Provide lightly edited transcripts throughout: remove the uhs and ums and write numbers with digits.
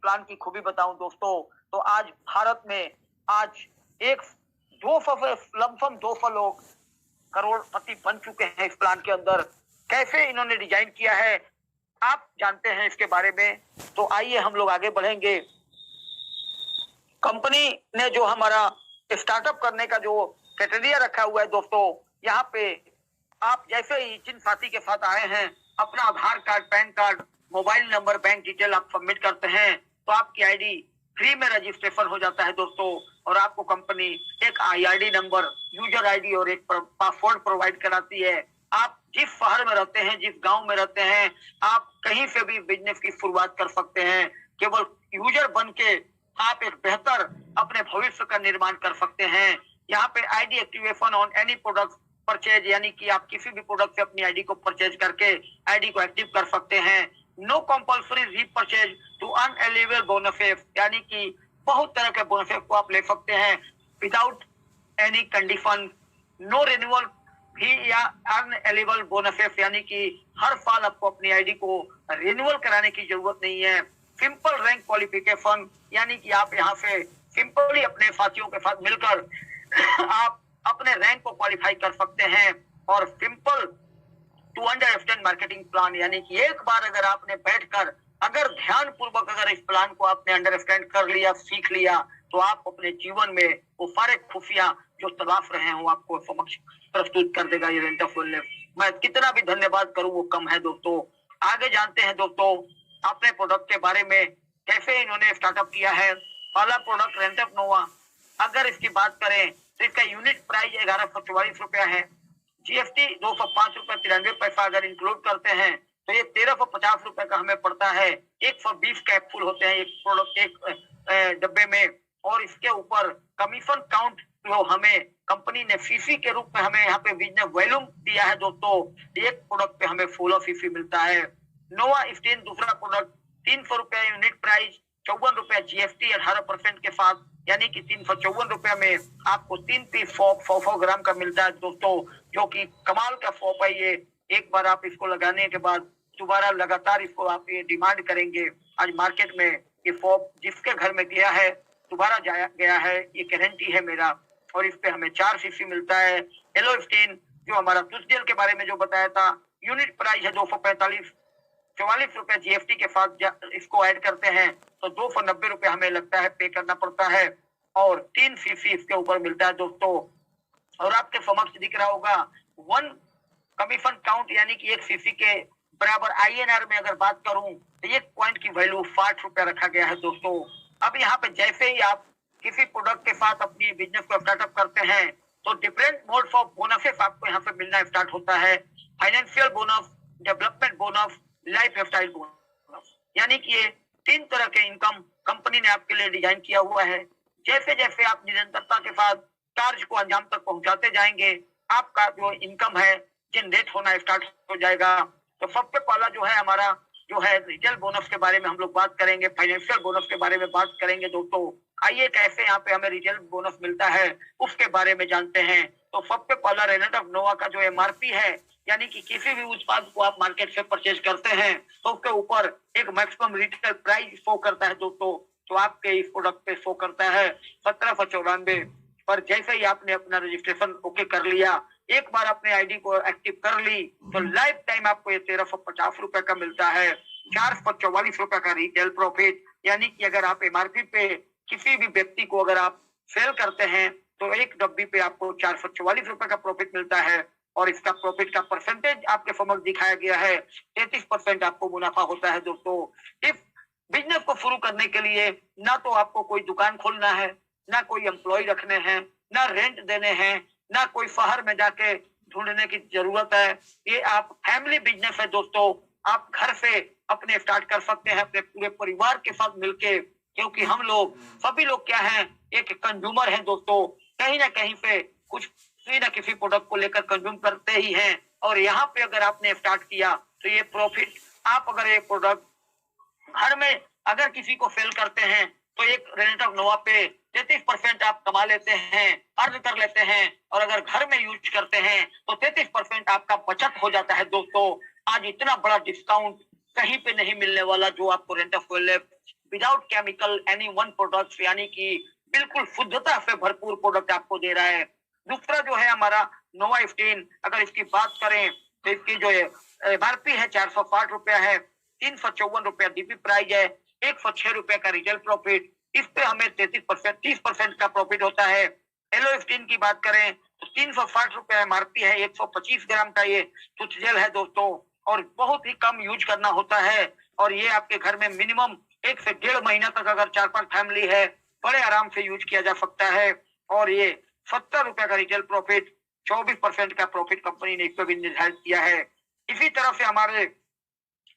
Plan की खूबी बताऊं दोस्तों, तो आज भारत में आज एक लमसम 200 लोग करोड़पति बन चुके हैं इस प्लान के अंदर। कैसे इन्होंने डिजाइन किया है आप जानते हैं इसके बारे में, तो आइए हम लोग आगे बढ़ेंगे। कंपनी ने जो हमारा स्टार्टअप करने का जो क्राइटेरिया रखा हुआ है दोस्तों, यहाँ पे आप जैसे ही जिन साथी के साथ आए हैं अपना Aadhaar card, PAN card, mobile number, bank detail आप सबमिट करते हैं तो आपकी आईडी फ्री में रजिस्ट्रेशन हो जाता है दोस्तों, और आपको कंपनी एक आईआईडी नंबर, यूजर आईडी और एक पासवर्ड प्रोवाइड कराती है। आप जिस शहर में रहते हैं, जिस गांव में रहते हैं, आप कहीं से भी बिजनेस की शुरुआत कर सकते हैं। केवल यूजर बन के आप एक बेहतर अपने भविष्य का निर्माण कर सकते हैं। यहाँ पे ID activation on any product purchase, यानी कि आप किसी भी प्रोडक्ट से अपनी आईडी को परचेज करके आईडी को एक्टिव कर सकते हैं। No compulsory repurchase to uneligible bonuses, यानी कि बहुत तरह के बोनसेस को आप ले सकते हैं without any condition. No renewal fee या अनएलिजिबल बोनसेस, यानी कि हर साल आपको अपनी आईडी को रिन्यूअल कराने की जरूरत नहीं है। सिंपल रैंक क्वालिफिकेशन, यानी कि आप यहाँ से सिंपली अपने साथियों के साथ मिलकर आप अपने रैंक को क्वालिफाई कर सकते हैं। और simple to understand marketing plan, यानी कि एक बार अगर आपने बैठकर अगर ध्यान पूर्वक अगर इस प्लान को आपने अंडरस्टैंड कर लिया, सीख लिया, तो आप अपने जीवन में वो सारे खुफिया जो तलाश रहे हो आपको समक्ष प्रस्तुत कर देगा ये रेंटल वेलनेस। मैं कितना भी धन्यवाद करूं वो कम है दोस्तों। आगे जानते हैं दोस्तों अपने प्रोडक्ट के बारे में, कैसे इन्होंने स्टार्टअप किया है। पहला प्रोडक्ट रेंटल नोवा, अगर इसकी बात करें तो इसका यूनिट प्राइस 1144 रुपया है। जीएसटी 205.93 अगर इंक्लूड करते हैं तो ये 1350 रुपए का हमें पड़ता है। 120 कैप्सूल होते हैं एक प्रोडक्ट एक डब्बे में, और इसके ऊपर कमीशन काउंट जो हमें कंपनी ने फीसी के रूप में हमें यहाँ पे बिजनेस वॉल्यूम दिया है दोस्तों, एक प्रोडक्ट पे हमें 16 फीसी मिलता है। नोवा स्टीन दूसरा प्रोडक्ट 300 रुपया यूनिट प्राइस, 54 रुपया जीएसटी 18% के साथ, यानी कि 354 रुपया में आपको 3 पीस 100 ग्राम का मिलता है दोस्तों, जो कि कमाल का सॉप है ये। एक बार आप इसको लगाने के बाद दोबारा लगातार इसको आप ये डिमांड करेंगे। आज मार्केट में ये सॉप जिसके घर में गया है दोबारा गया है, ये गारंटी है मेरा। और इस पे हमें 4 सीसी मिलता है। येलो स्टीन जो हमारा तुषजेल के बारे में जो बताया था, यूनिट प्राइस है 245, 44 रुपए जीएसटी के साथ इसको ऐड करते हैं तो 290 रुपए हमें लगता है पे करना पड़ता है, और 3 सीसी इसके ऊपर मिलता है दोस्तों। और आपके समक्ष दिख रहा होगा 1 कमीशन काउंट, यानी कि 1 सीसी के बराबर आईएनआर में अगर बात करूं तो 1 पॉइंट की वैल्यू 60 रुपया रखा गया है दोस्तों। अब यहाँ पे जैसे ही आप किसी प्रोडक्ट के साथ अपनी बिजनेस को स्टार्टअप करते हैं तो डिफरेंट मोड्स ऑफ बोनसेस आपको यहाँ पे मिलना स्टार्ट होता है। Financial bonus, development bonus, life style bonus, यानी कि ये 3 तरह के इनकम कंपनी ने आपके लिए डिजाइन किया हुआ है। जैसे जैसे आप निरंतरता के साथ कार्य को अंजाम तक पहुंचाते जाएंगे, आपका जो इनकम है जनरेट होना स्टार्ट हो जाएगा। तो सबसे पहला जो है हमारा जो है रिटेल बोनस के बारे में हम लोग बात करेंगे, फाइनेंशियल बोनस के बारे में बात करेंगे दोस्तों। आइए कैसे यहाँ पे हमें रिटेल बोनस मिलता है उसके बारे में जानते हैं। तो सबसे पहला रेनेटॉफ नोवा का जो एमआरपी है, यानी कि किसी भी उत्पाद को आप मार्केट से परचेज करते हैं तो उसके ऊपर एक मैक्सिमम रिटेल प्राइस शो करता है दोस्तों। तो आपके इस प्रोडक्ट पे शो करता है 1794 पर। जैसे ही आपने अपना रजिस्ट्रेशन ओके कर लिया, एक बार अपने आईडी को एक्टिव कर ली, तो लाइफ टाइम आपको ये 1350 रुपए का मिलता है। 444 रुपए का रिटेल प्रॉफिट, यानी कि अगर आप एमआरपी पे किसी भी व्यक्ति को अगर आप सेल करते हैं तो एक डब्बी पे आपको 444 रुपए का प्रॉफिट मिलता है। और इसका प्रॉफिट का परसेंटेज आपके समझ दिखाया गया है, 33% आपको मुनाफा होता है दोस्तों। इस बिजनेस को शुरू करने के लिए ना तो आपको कोई दुकान खोलना है, ना कोई एम्प्लॉय रखने हैं, ना रेंट देने हैं, ना कोई शहर में जाके ढूंढने की जरूरत है। ये आप फैमिली बिजनेस है दोस्तों, आप घर से अपने स्टार्ट कर सकते हैं अपने पूरे परिवार के साथ मिलके, क्योंकि हम लोग सभी लोग क्या हैं, एक कंज्यूमर हैं दोस्तों, कहीं ना कहीं पे कुछ ना किसी प्रोडक्ट को लेकर कंज्यूम करते ही हैं। और यहाँ पे अगर आपने स्टार्ट किया तो ये प्रॉफिट, आप अगर ये प्रोडक्ट घर में अगर किसी को सेल करते हैं तो एक रेनेटॉफ नोवा पे 33% आप कमा लेते हैं, अर्न कर लेते हैं। और अगर घर में यूज करते हैं तो 33% आपका बचत हो जाता है दोस्तों। आज इतना बड़ा डिस्काउंट कहीं पे नहीं मिलने वाला जो आपको रेंटॉफ wellness without chemical any one product, यानी कि बिल्कुल शुद्धता से भरपूर प्रोडक्ट आपको दे रहा है। दूसरा जो है हमारा नोवा 15, अगर इसकी बात करें तो इसकी जो एमआरपी है 460 रुपया है, 354 रुपया डीपी प्राइस है, 106 रुपया का रिटेल प्रॉफिट। इस पे हमें 30% का प्रॉफिट होता है। एलो 15 की बात करें तो 360 रुपया एमआरपी है, 125 ग्राम का ये टूथ जेल है दोस्तों, और बहुत ही कम यूज करना होता है। और ये आपके घर में मिनिमम 1 से 1.5 महीना तक अगर 4-5 फैमिली है, बड़े आराम से यूज किया जा सकता है। और ये 70 रुपया का रिटेल प्रॉफिट, 24% का प्रॉफिट कंपनी ने इस पर भी निर्धारित किया है। इसी तरह से हमारे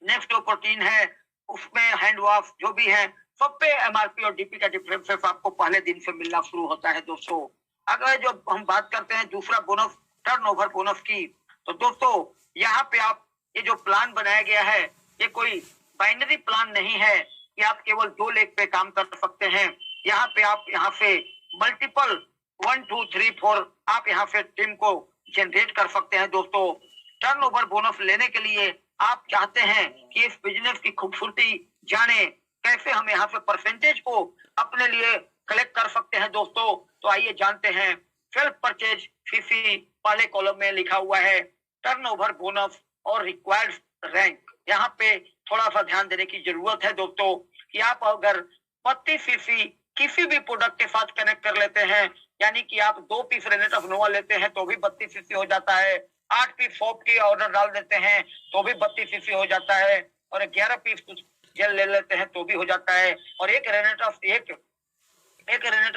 नेक्स्ट जो प्रोटीन है उसमें हैंड वॉश जो भी है सब पे एमआरपी और डीपी का डिफरेंस आपको पहले दिन से मिलना शुरू होता है दोस्तों। अगर जो हम बात करते हैं दूसरा बोनस, टर्नओवर बोनस की, तो दोस्तों यहाँ पे आप ये जो प्लान बनाया गया है ये कोई बाइनरी प्लान नहीं है कि आप केवल 2 लेग पे काम कर सकते हैं। यहाँ पे आप यहाँ से मल्टीपल 1, 2, 3, 4 आप यहाँ से टीम को जनरेट कर सकते हैं दोस्तों। टर्नओवर बोनस लेने के लिए आप चाहते हैं कि इस बिजनेस की खूबसूरती जाने, कैसे हम यहाँ पे परसेंटेज को अपने लिए कलेक्ट कर सकते हैं दोस्तों, तो आइए जानते हैं। सेल्फ परचेज फीसी पहले कॉलम में लिखा हुआ है, टर्नओवर बोनस और रिक्वायर्ड रैंक। यहाँ पे थोड़ा सा ध्यान देने की जरूरत है दोस्तों कि आप अगर 32 फीसी किसी भी प्रोडक्ट के साथ कनेक्ट कर लेते हैं, यानी कि आप 2 पीस रेनेट ऑफ नोवा लेते हैं तो भी 32 फीसी हो जाता है, 8 पीस सोप की ऑर्डर डाल देते हैं तो भी 32 फीसी हो जाता है, और 11 पीस कुछ जेल ले लेते हैं तो भी हो जाता है, और एक रेनेट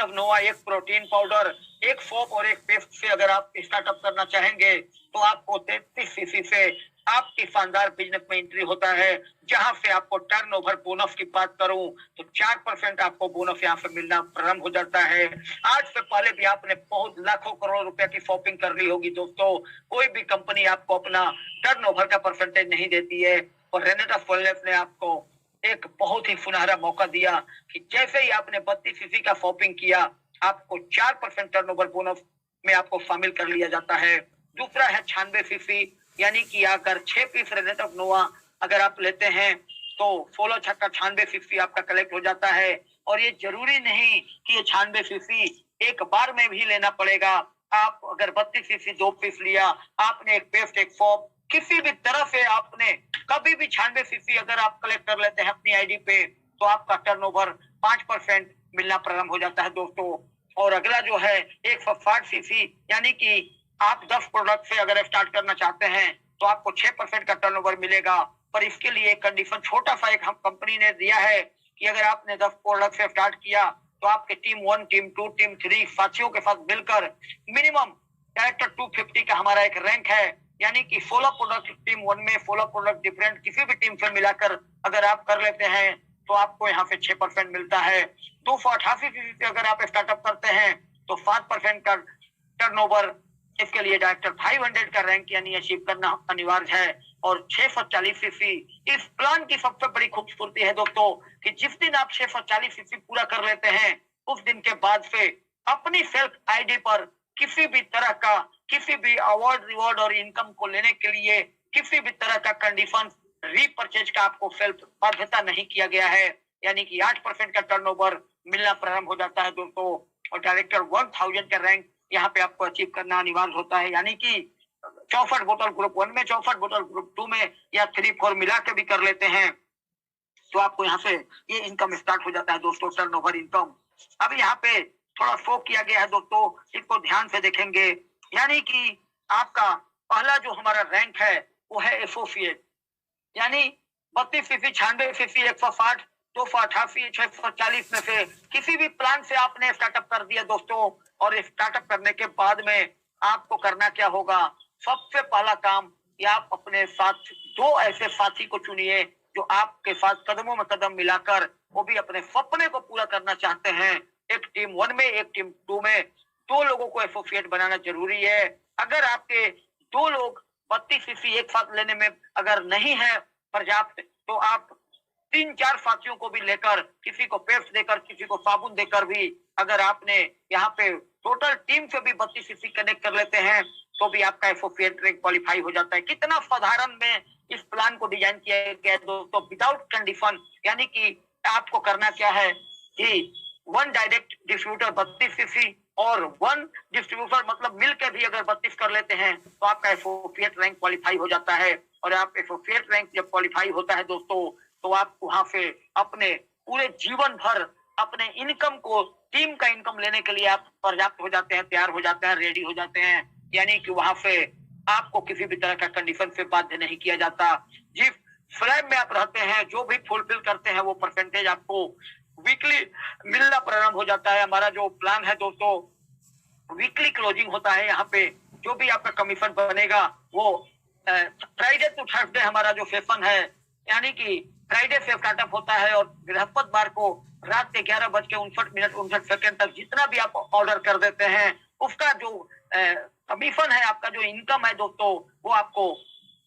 ऑफ नोवा, एक प्रोटीन पाउडर, एक सोप और एक पेस्ट से अगर आप स्टार्टअप करना चाहेंगे तो आपको 33 फीसी से आपकी शानदार बिजनेस में एंट्री होता है। जहां से आपको टर्नओवर बोनस की बात करूं तो 4% आपको बोनस यहाँ से मिलना प्रारंभ हो जाता है। आज से पहले भी आपने बहुत लाखों करोड़ रुपए की शॉपिंग कर ली होगी दोस्तों, कोई भी कंपनी आपको अपना टर्नओवर का परसेंटेज नहीं देती है, और रेनेटा वेलनेस ने आपको एक बहुत ही सुनहरा मौका दिया कि जैसे ही आपने 32 फीसी का शॉपिंग किया आपको 4% टर्नओवर बोनस में आपको शामिल कर लिया जाता है। दूसरा है 96 फीसी, यानी कि अगर 6 पीस रेनेट ऑफ नोवा अगर आप लेते हैं तो 16 छक्का 96 फीसी आपका कलेक्ट हो जाता है। और ये जरूरी नहीं कि ये 96 फीसी एक बार में भी लेना पड़ेगा। आप अगर 32 फीसी 2 पीस लिया, आपने एक पेस्ट एक फॉप किसी भी तरह से आपने कभी भी 96 फीसी अगर आप कलेक्ट कर लेते हैं अपनी आईडी पे तो आपका टर्नओवर 5% मिलना प्रारंभ हो जाता है दोस्तों। और अगला जो है 160 फीसी, यानी कि आप 10 प्रोडक्ट से अगर स्टार्ट करना चाहते हैं तो आपको 6% का टर्नओवर मिलेगा। पर इसके लिए एक कंडीशन छोटा सा एक हम कंपनी ने दिया है कि अगर आपने 10 प्रोडक्ट से स्टार्ट किया तो आपके टीम 1, टीम 2, टीम 3 साथियों के साथ मिलकर मिनिमम डायरेक्टर 250 का हमारा एक रैंक है, यानी कि 16 प्रोडक्ट टीम 1 में 16 प्रोडक्ट डिफरेंट किसी भी टीम से मिलाकर अगर आप कर लेते हैं तो आपको यहाँ पे 6% मिलता है। 288 से अगर आप स्टार्टअप करते हैं तो 7% का टर्नओवर, इसके लिए डायरेक्टर 500 का रैंक यानी अचीव करना अनिवार्य है। और 640 सीसी इस प्लान की सबसे बड़ी खूबसूरती है दोस्तों कि जिस दिन आप 640 सीसी पूरा कर लेते हैं उस दिन के बाद से अपनी सेल्फ आईडी पर किसी भी तरह का किसी भी अवार्ड रिवॉर्ड और इनकम को लेने के लिए किसी भी तरह का कंडीशन रीपरचेज का आपको सेल्फ बाध्यता नहीं किया गया है, यानी कि 8% का टर्नओवर मिलना प्रारंभ हो जाता है दोस्तों। और डायरेक्टर 1000 का रैंक यहाँ पे आपको अचीव करना अनिवार्य होता है, यानी कि 64 बोतल ग्रुप 1 में, 64 बोतल ग्रुप 2 में या 3-4 मिला के भी कर लेते हैं तो आपको यहाँ से ये इनकम स्टार्ट हो जाता है दोस्तों, टर्नओवर इनकम। अब यहाँ पे थोड़ा शो किया गया है दोस्तों, इसको ध्यान से देखेंगे। यानी कि आपका पहला जो हमारा रैंक है वो है एसोसिएट, यानी 32 फीसी 96 फीसी 160 288 640 में से किसी भी प्लान से आपने स्टार्टअप कर दिया दोस्तों। और स्टार्टअप करने के बाद में आपको करना क्या होगा, सबसे पहला काम कि आप अपने साथ 2 ऐसे साथी को चुनिए जो आपके साथ कदमों में कदम मिलाकर वो भी अपने सपने को पूरा करना चाहते हैं। एक टीम 1 में एक टीम 2 में 2 लोगों को एसोसिएट बनाना जरूरी है। अगर आपके 2 लोग 32 सीसी एक साथ लेने में अगर नहीं है पर्याप्त तो आप 3-4 साथियों को भी लेकर, किसी को पेप्स देकर, किसी को साबुन देकर भी अगर आपने यहाँ पे टोटल टीम से भी 32 सीसी कनेक्ट कर लेते हैं तो भी आपका एसोसिएट रैंक क्वालिफाई हो जाता है। कितना साधारण में इस प्लान को डिजाइन किया गया है दोस्तों, विदाउट कंडीशन, यानी कि आपको करना क्या है कि वन डायरेक्ट डिस्ट्रीब्यूटर 32 सीसी और वन डिस्ट्रीब्यूटर मतलब मिलकर भी अगर 32 कर लेते हैं तो आपका एसोसिएट रैंक क्वालिफाई हो जाता है। और आप एसोसिएट रैंक जब क्वालिफाई होता है दोस्तों, तो आप वहां से अपने पूरे जीवन भर अपने इनकम को, टीम का इनकम लेने के लिए आप पर्याप्त हो जाते हैं, तैयार हो जाते हैं, रेडी हो जाते हैं। यानी कि वहां से आपको किसी भी तरह का कंडीशन से बाध्य नहीं किया जाता। जिस स्लैब में आप रहते हैं, जो भी फुलफिल करते हैं, वो परसेंटेज आपको वीकली मिलना प्रारंभ हो जाता है। हमारा जो प्लान है दोस्तों, वीकली क्लोजिंग होता है। यहाँ पे जो भी आपका कमीशन बनेगा वो फ्राइडे टू थर्सडे हमारा जो सेशन है, यानी कि फ्राइडे से स्टार्टअप होता है और बृहस्पतिवार को रात के 11:59 तक जितना भी आप ऑर्डर कर देते हैं उसका जो कमीशन है, आपका जो इनकम है दोस्तों, वो आपको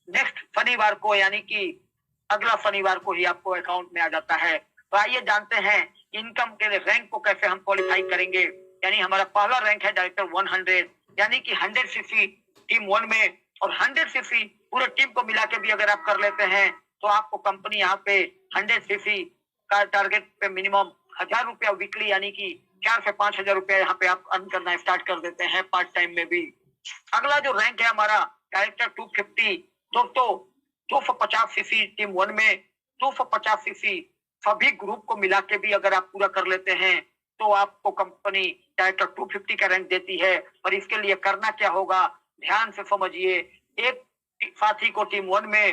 नेक्स्ट शनिवार को, यानी कि अगला शनिवार को ही आपको अकाउंट में आ जाता है। तो आइए जानते हैं इनकम के लिए रैंक को कैसे हम क्वालिफाई करेंगे। यानी हमारा पहला रैंक है डायरेक्टर 100, यानी कि 100 सीसी टीम 1 में और 100 सीसी पूरे टीम को मिला के भी अगर आप कर लेते हैं तो आपको कंपनी यहाँ पे 100 सीसी का टारगेट पे मिनिमम 1000 रुपया वीकली, यानी कि 4 से 5 हजार रुपया यहाँ पे आप अर्न करना स्टार्ट कर देते हैं पार्ट टाइम में भी। अगला जो रैंक है हमारा डायरेक्टर 250, दोस्तों 250 सीसी टीम 1 में, 250 सीसी सभी ग्रुप को मिला के भी अगर आप पूरा कर लेते हैं तो आपको कंपनी डायरेक्टर 250 का रैंक देती है। और इसके लिए करना क्या होगा, ध्यान से समझिए। एक साथी को टीम 1 में,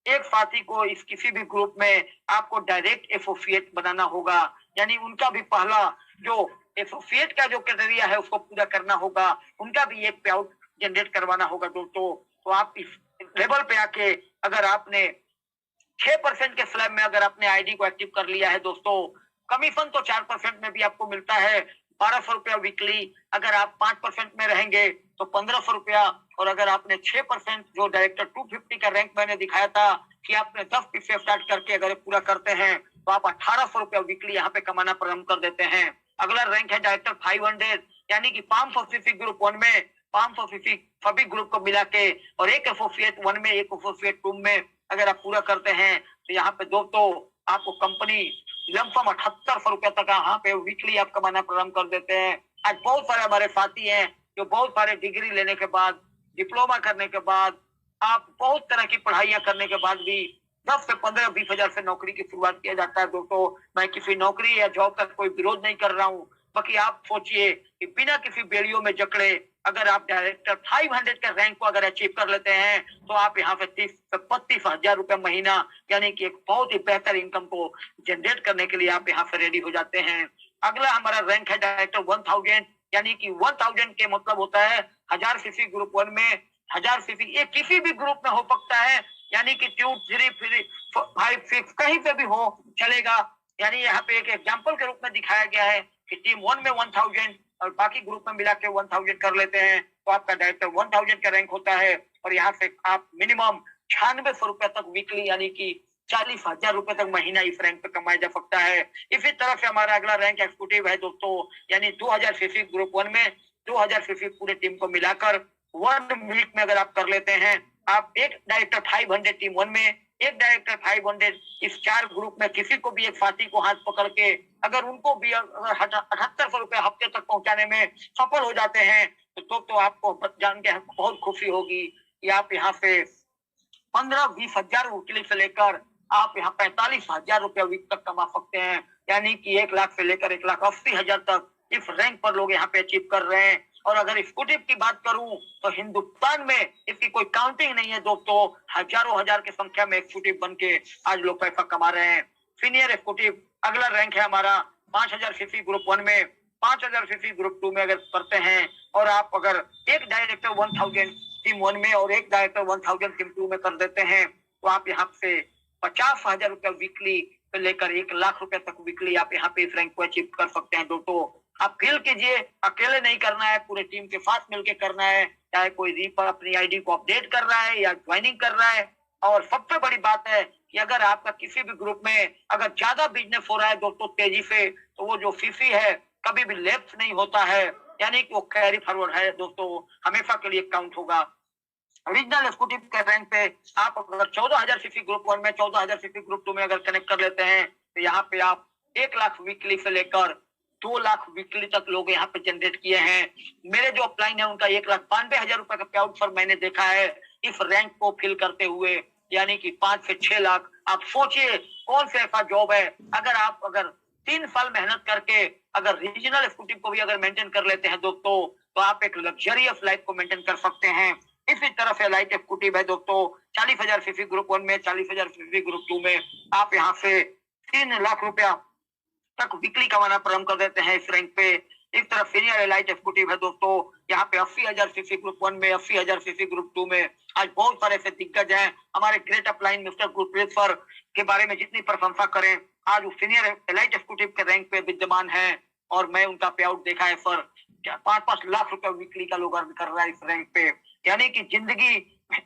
एक साथी को इस किसी भी ग्रुप में आपको डायरेक्ट एसोसिएट बनाना होगा। यानी उनका भी पहला जो एसोसिएट का जो क्राइटेरिया है उसको पूरा करना होगा, उनका भी एक पे आउट जनरेट करवाना होगा दोस्तों। तो आप इस लेवल पे आके अगर आपने 6% के स्लैब में अगर आपने आईडी को एक्टिव कर लिया है दोस्तों, कमीशन तो 4% में भी आपको मिलता है, 1200 रुपया वीकली। अगर आप 5% में रहेंगे तो 1500 रुपया। और अगर आपने 6% जो डायरेक्टर 250 का रैंक मैंने दिखाया था कि आपने 10 पीस से स्टार्ट करके अगर पूरा करते हैं तो आप 1800 रुपया वीकली यहाँ पे कमाना प्रारंभ कर देते हैं। अगला रैंक है डायरेक्टर 500, यानी कि 500 सीसी ग्रुप 1 में, 500 सीसी सभी ग्रुप को मिला के और एक एसोसिएट 1 में, एक एसोसिएट 2 में अगर आप पूरा करते हैं तो यहाँ पे दोस्तों आपको कंपनी लमसम 7800 रुपया तक यहाँ पे वीकली आप कमाना प्रारंभ कर देते हैं। आज बहुत सारे हमारे साथी हैं जो बहुत सारे डिग्री लेने के बाद, डिप्लोमा करने के बाद, आप बहुत तरह की पढ़ाइयां करने के बाद भी 10 से 15-20 हजार से नौकरी की शुरुआत किया जाता है दोस्तों। मैं किसी नौकरी या जॉब का कोई विरोध नहीं कर रहा हूँ, बाकी आप सोचिए कि बिना किसी बेड़ियों में जकड़े अगर आप डायरेक्टर 500 के रैंक को अगर अचीव कर लेते हैं तो आप यहाँ पे 30 से 32 हजार रुपया महीना, यानी कि एक बहुत ही बेहतर इनकम को जनरेट करने के लिए आप यहाँ से रेडी हो जाते हैं। अगला हमारा रैंक है डायरेक्टर 1000, यानी कि 1000 के मतलब होता है 1000 सीसी ग्रुप 1 में, 1000 सीसी ये किसी भी ग्रुप में हो सकता है, यानी कि 2, 3, 5, 6 कहीं पे भी हो चलेगा। यानी यहाँ पे एक एग्जांपल के रूप में दिखाया गया है कि टीम 1 में 1000 और बाकी ग्रुप में मिला के 1000 कर लेते हैं तो आपका डायरेक्टर 1000 का रैंक होता है। और यहाँ से आप मिनिमम 9600 रुपए तक वीकली, यानी कि 40,000 रुपए तक महीना इस रैंक पे कमाया जा सकता है। इसी तरह से हमारा अगला रैंक एक्सिक्यूटिव है दोस्तों, यानी 2000 सीसी ग्रुप 1 में, 2000 सीसी पूरे टीम को मिलाकर 1 वीक में अगर आप कर लेते हैं, आप एक डायरेक्टर 500 टीम 1 में, एक डायरेक्टर 500 इस 4 ग्रुप में किसी को भी एक साथी को हाथ पकड़ के अगर उनको भी 7800 रुपए हफ्ते तक पहुंचाने में सफल हो जाते हैं तो आपको जान के बहुत खुशी होगी कि आप यहाँ से 15-20 हजार वीकली से लेकर आप यहाँ 45,000 रुपया वीक तक कमा सकते हैं। यानी कि 1 लाख से लेकर 1,80,000 तक इस रैंक पर लोग यहाँ पे अचीव कर रहे हैं। और अगर एक्सिक्यूटिव की बात करूं तो हिंदुस्तान में इसकी कोई काउंटिंग नहीं है दोस्तों, हजारों हजार की संख्या में एक्सिक्यूटिव बन के आज लोग पैसा कमा रहे हैं। सीनियर एक्सिक्यूटिव अगला रैंक है हमारा 5000 सीसी ग्रुप 1 में, 5000 सीसी ग्रुप 2 में अगर करते हैं और आप अगर एक डायरेक्टर 1000 टीम 1 में और एक डायरेक्टर 1000 टीम 2 में कर देते हैं तो आप यहाँ से 50,000 रुपया वीकली से लेकर 1 लाख रुपए तक वीकली आप यहाँ पे इस रैंक को अचीव कर सकते हैं दोस्तों। आप फील कीजिए, अकेले नहीं करना है, पूरे टीम के साथ मिलकर करना है, चाहे कोई रीपर अपनी आईडी को अपडेट कर रहा है या ज्वाइनिंग कर रहा है। और सबसे बड़ी बात है कि अगर आपका किसी भी ग्रुप में अगर ज्यादा बिजनेस हो रहा है दोस्तों तेजी से, तो वो जो सीसी है कभी भी लेफ्ट नहीं होता है, यानी कि वो कैरी फॉरवर्ड है दोस्तों, हमेशा के लिए काउंट होगा। ओरिजिनल एक्सिक्यूटिव के रैंक पे आप अगर 14,000 सीसी ग्रुप 1 में, 14,000 सीसी ग्रुप 2 में अगर कनेक्ट कर लेते हैं तो यहाँ पे आप 1 लाख वीकली से लेकर 2 लाख वीकली तक लोग यहाँ पे जनरेट किए हैं। मेरे जो अपलाइन है उनका 1,92,000 रुपए का पे आउट पर मैंने देखा है इस रैंक को फिल करते हुए, यानी कि 5 से 6 लाख। आप सोचिए कौन सा ऐसा जॉब है, अगर 3 साल मेहनत करके अगर रीजनल एग्जीक्यूटिव को भी अगर मेंटेन कर लेते हैं दोस्तों, तो आप एक लग्जरियस लाइफ को मेंटेन कर सकते हैं। इसी तरह से लाइट एग्जीक्यूटिव है दोस्तों, 40,000 सीसी ग्रुप 1 में, 40,000 सीसी ग्रुप 2 में आप यहाँ से 3 लाख रुपया तक वीकली कमाना प्रारंभ कर देते हैं इस रैंक पे। इस तरह सीनियर एलाइट एग्जीक्यूटिव है दोस्तों, यहाँ पे 80,000 सीसी ग्रुप 1 में, 80,000 सीसी ग्रुप 2 में। आज बहुत सारे ऐसे दिग्गज हैं। हमारे great upline mister Gurpreet sir के बारे में जितनी प्रशंसा करें, आज वो सीनियर एलाइट एग्जीक्यूटिव के रैंक पे विद्यमान है और मैं उनका पे आउट देखा है सर, 5-5 लाख रुपए वीकली का लोग अर्न कर रहा है इस रैंक पे। यानी कि जिंदगी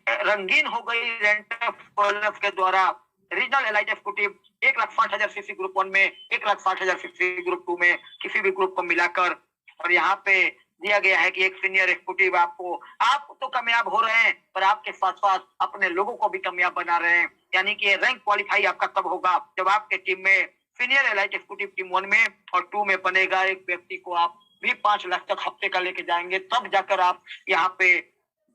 रंगीन हो गई रेंट के द्वारा। Regional elite executive 1,60,000 CC group 1 में, 1,60,000 सीसी ग्रुप 2 में, किसी भी ग्रुप को मिलाकर। और यहाँ पे दिया गया है कि एक सीनियर एग्जीक्यूटिव आप तो कामयाब हो रहे हैं, पर आपके साथ साथ अपने लोगों को भी कामयाब बना रहे हैं। यानी कि रैंक क्वालिफाई आपका कब होगा, जब आपके टीम में सीनियर एलाइट एग्जीक्यूटिव टीम 1 में और 2 में बनेगा एक व्यक्ति को आप भी 5 लाख तक हफ्ते का लेके जाएंगे, तब जाकर आप यहाँ पे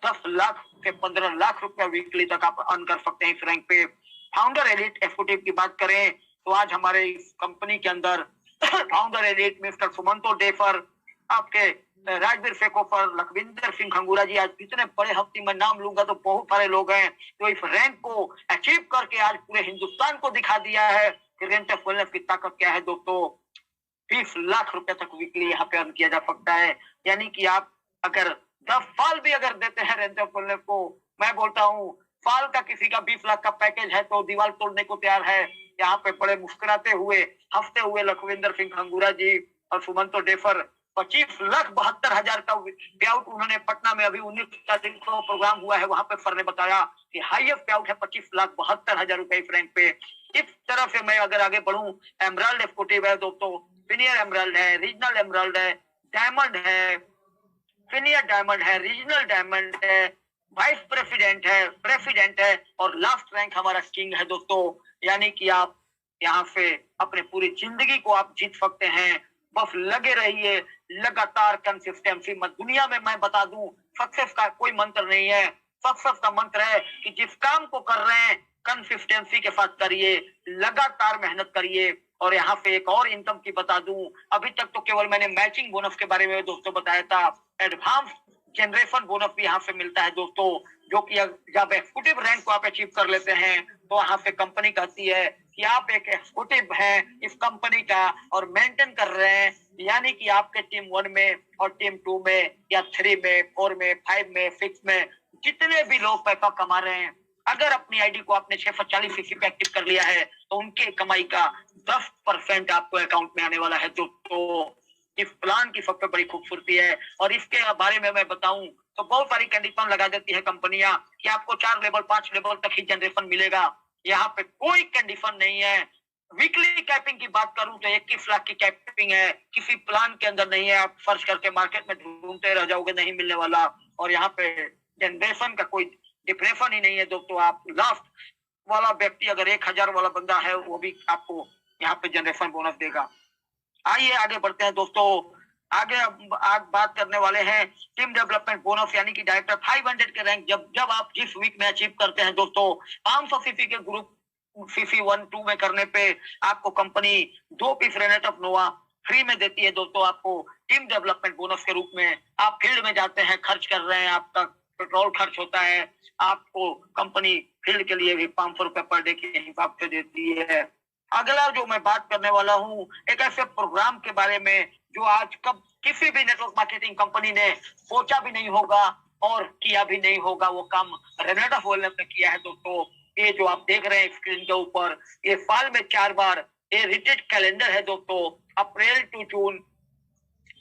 10 लाख से 15 लाख रुपया वीकली तक आप अर्न कर सकते हैं इस रैंक पे। फाउंडर एलिट एग्जीक्यूटिव की बात करें तो आज हमारे इस कंपनी के अंदर founder elite mister Sumanto defer, आपके राजवीर फेकोफर, लखविंदर सिंह खंगूरा जी, आज इतने बड़े हफ्ते में नाम लूंगा तो बहुत सारे लोग हैं जो इस रैंक को अचीव करके आज पूरे हिंदुस्तान को दिखा दिया है कि रेंट ऑफ वेलनेस की ताकत क्या है दोस्तों। 30 लाख रुपए तक वीकली यहाँ पे अर्न किया जा सकता है। यानी कि आप अगर 10 साल भी अगर देते हैं रेंट ऑफ वेलनेस को, मैं बोलता हूँ साल का किसी का 20 लाख का पैकेज है तो दीवार तोड़ने को तैयार है। यहाँ पे बड़े मुस्कुराते हुए हंसते हुए लखविंदर सिंह खंगूरा जी और सुमंतो डेफर 25,72,000 का पे आउट उन्होंने पटना में अभी 19 तारीख को प्रोग्राम हुआ है, वहां पे सर ने बताया कि हाईएस्ट पे आउट है 25,72,000 रुपए इस रैंक पे। इस तरह से मैं अगर आगे बढ़ूं, एमराल्ड एग्जीक्यूटिव है दोस्तों, सीनियर एमराल्ड है, रीजनल एमराल्ड है, डायमंड है, सीनियर डायमंड है, रीजनल डायमंड है, वाइस प्रेसिडेंट है और लास्ट रैंक हमारा किंग है दोस्तों। यानी कि आप यहाँ से अपने पूरी जिंदगी को आप जीत सकते हैं। बस लगे रहिए, लगातार कंसिस्टेंसी मत। दुनिया में मैं बता दूं सक्सेस का कोई मंत्र नहीं है। सक्सेस का मंत्र है कि जिस काम को कर रहे हैं कंसिस्टेंसी के साथ करिए, लगातार मेहनत करिए। और यहाँ पे एक और इनकम की बता दूं, अभी तक तो केवल मैंने मैचिंग बोनस के बारे में दोस्तों बताया था, एडवांस जनरेशन बोनस भी यहाँ से मिलता है दोस्तों, जो कि जब एग्जीक्यूटिव रैंक को आप अचीव कर लेते हैं तो यहाँ पे कंपनी कहती है कि आप एक एग्जीक्यूटिव हैं इस कंपनी का और मेंटेन कर रहे हैं। यानी कि आपके टीम 1 में और टीम 2 में या 3 में, 4 में, 5 में, 6 में जितने भी लोग पैसा कमा रहे हैं, अगर अपनी आईडी को आपने 640 सीसी पे एक्टिव कर लिया है तो उनके कमाई का 10% आपको अकाउंट में आने वाला है। तो इस प्लान की सबसे बड़ी खूबसूरती है। और इसके बारे में मैं बताऊं तो बहुत सारी कंडीशन लगा देती है कंपनियां कि आपको 4 लेवल 5 लेवल तक ही जनरेशन मिलेगा। यहाँ पे कोई कंडीशन नहीं है। वीकली कैपिंग की बात करूं तो 21 लाख की कैपिंग है, किसी प्लान के अंदर नहीं है। आप सर्च करके मार्केट में ढूंढते रह जाओगे, नहीं मिलने वाला। और यहाँ पे जनरेशन का कोई डिप्रेशन ही नहीं है दोस्तों। आप लास्ट वाला व्यक्ति अगर 1,000 वाला बंदा है वो भी आपको यहाँ पे जनरेशन बोनस देगा। आइए आगे बढ़ते हैं दोस्तों। आगे आज बात करने वाले हैं टीम डेवलपमेंट बोनस, यानी कि डायरेक्टर 500 के रैंक जब आप जिस वीक में अचीव करते हैं दोस्तों, 500 सीसी के ग्रुप सीसी 1-2 में करने पे आपको company 2 piece rennet of Nova free में देती है दोस्तों। आपको टीम डेवलपमेंट बोनस के रूप में आप फील्ड में जाते हैं, खर्च कर रहे हैं, आपका पेट्रोल खर्च होता है, आपको कंपनी फील्ड के लिए भी 500 रुपए पर डे के हिसाब से देती है। अगला जो मैं बात करने वाला हूँ एक ऐसे प्रोग्राम के बारे में जो आज कब किसी भी नेटवर्क मार्केटिंग कंपनी ने सोचा भी नहीं होगा और किया भी नहीं होगा। वो काम रेनेट ऑफ वेलनेस ने किया है दोस्तों। ये जो आप देख रहे हैं स्क्रीन के ऊपर, ये साल में 4 बार ये रिटेड कैलेंडर है दोस्तों। April to June,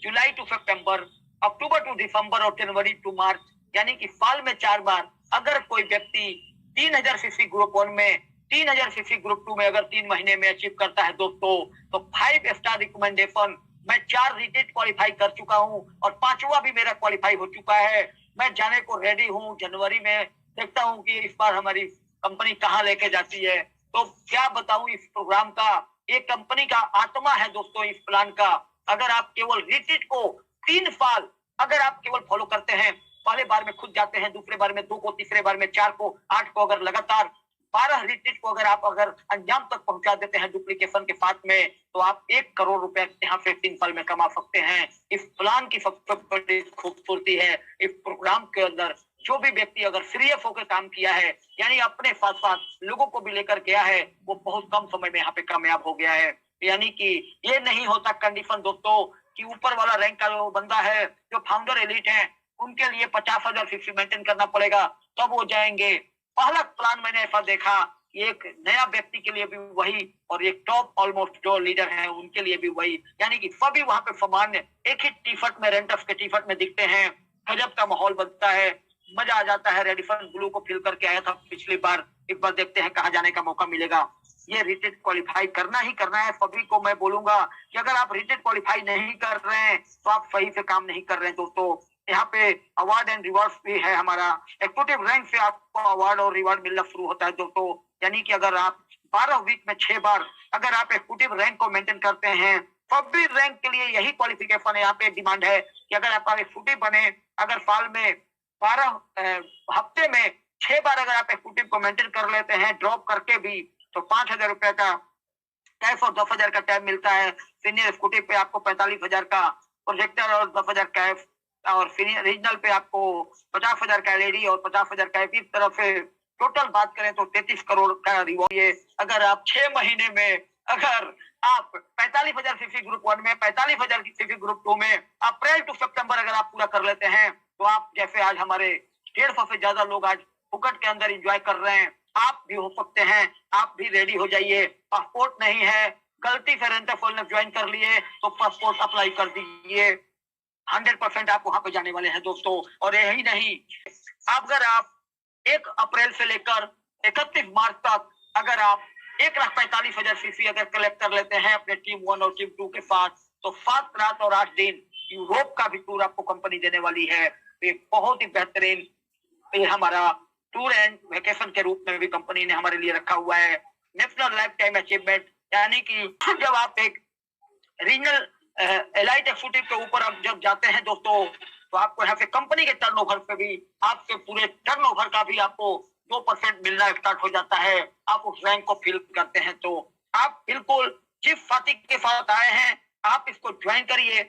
July to सितंबर, अक्टूबर टू दिसंबर और जनवरी टू मार्च, यानी कि साल में 4 बार अगर कोई व्यक्ति 3000 सीसी ग्रुप 1 में, 3000 सीसी ग्रुप 2 में अगर 3 महीने में अचीव करता है दोस्तों, तो 5 स्टार रिकमेंडेशन मैं 4 रिटेट क्वालिफाई कर चुका हूं और 5वां भी मेरा क्वालिफाई हो चुका है। मैं जाने को रेडी हूं। जनवरी में देखता हूं कि इस बार हमारी कंपनी कहां लेके जाती है। तो क्या बताऊं, इस प्रोग्राम का ये कंपनी का आत्मा है दोस्तों इस प्लान का। अगर आप केवल रिट्रीट को 3 साल अगर आप केवल फॉलो करते हैं, पहले बार में खुद जाते हैं, दूसरे बार में 2 को, तीसरे बार में 4 को, 8 को, अगर लगातार 12 रिट्रीट को अगर आप अंजाम तक पहुंचा देते हैं डुप्लीकेशन के साथ में, तो आप 1 करोड़ रुपए यहाँ पे 3 साल में कमा सकते हैं। इस प्लान की सबसे बड़ी खूबसूरती है इस प्रोग्राम के अंदर जो भी व्यक्ति अगर सीरियस होकर काम किया है, यानी अपने साथ साथ लोगों को भी लेकर गया है, वो बहुत कम समय में यहाँ पे कामयाब हो गया है। यानी कि ये नहीं होता कंडीशन दोस्तों कि ऊपर वाला रैंक का जो बंदा है, जो फाउंडर एलिट है, उनके लिए 50,000 फिक्स मेंटेन करना पड़ेगा तब वो जाएंगे। पहला प्लान मैंने ऐसा देखा, एक नया व्यक्ति के लिए भी वही और एक टॉप ऑलमोस्ट जो लीडर है उनके लिए भी वही, यानी कि सभी वहां पे सामान्य एक ही टी शर्ट में, रेंटर्स के टी शर्ट में दिखते हैं। गजब का माहौल बनता है, मजा आ जाता है। रेडिसन ब्लू को फिल करके आया था पिछली बार, एक बार देखते हैं कहाँ जाने का मौका मिलेगा। ये रिटेट क्वालिफाई करना ही करना है। सभी को मैं बोलूंगा कि अगर आप रिटेट क्वालिफाई नहीं कर रहे हैं तो आप सही से काम नहीं कर रहे हैं दोस्तों। यहाँ पे अवार्ड एंड रिवार्ड भी है हमारा। एक्टिव रैंक से आपको अवार्ड और रिवार्ड मिलना शुरू होता है दोस्तों। यानी कि अगर आप 12 वीक में 6 बार अगर आप एक्टिव रैंक को मेंटेन करते हैं, सभी रैंक के लिए यही क्वालिफिकेशन है। यहाँ पे डिमांड है कि अगर आप एक्टिव बने, अगर साल में 12 हफ्ते में 6 बार अगर आप एक्टिव को मेंटेन कर लेते हैं ड्रॉप करके भी, तो 5,000 रुपए का कैश और 10,000 का टैब मिलता है। सीनियर एक्टिव पे आपको 45,000 का प्रोजेक्टर और 10,000 कैश, और सीनियर रीजनल पे आपको 50,000 का एलईडी और 50,000 का। इस तरह से टोटल बात करें तो 33 करोड़ का रिवॉर्ड। ये अगर आप 6 महीने में अगर आप 45,000 सीसी ग्रुप 1 में, 45,000 सीसी ग्रुप 2 में अप्रैल टू सितंबर अगर आप पूरा कर लेते हैं, तो आप जैसे आज हमारे 150 से ज्यादा लोग आज फुकट के अंदर एंजॉय कर रहे हैं, आप भी हो सकते हैं। आप भी रेडी हो जाइए। पासपोर्ट नहीं है, गलती से रेंटरफॉल ने ज्वाइन कर लिए तो पासपोर्ट अप्लाई कर दीजिए। 100% आप वहां पे जाने वाले हैं दोस्तों। और यही नहीं, अगर आप 1 अप्रैल से लेकर 31 मार्च तक अगर आप 1,45,000 सीसी अगर कलेक्ट कर लेते हैं अपने टीम 1 और टीम 2 के साथ, तो 7 रात और 8 दिन यूरोप का भी टूर आपको कंपनी देने वाली है। एक बहुत ही बेहतरीन ये हमारा टूर एंड वेकेशन के रूप में भी कंपनी ने हमारे लिए रखा हुआ है। नेशनल लाइफ टाइम अचीवमेंट, यानी कि जब आप एक रीजनल एलाइट एक्सिक्यूटिव के ऊपर आप जब जाते हैं दोस्तों, तो आपको यहाँ पे कंपनी के टर्नओवर पे भी आपके पूरे टर्नओवर का भी आपको 2% मिलना स्टार्ट हो जाता है। आप उस रैंक को फिल करते हैं। तो आप बिल्कुल जिस साथी के साथ आए हैं आप इसको ज्वाइन करिए।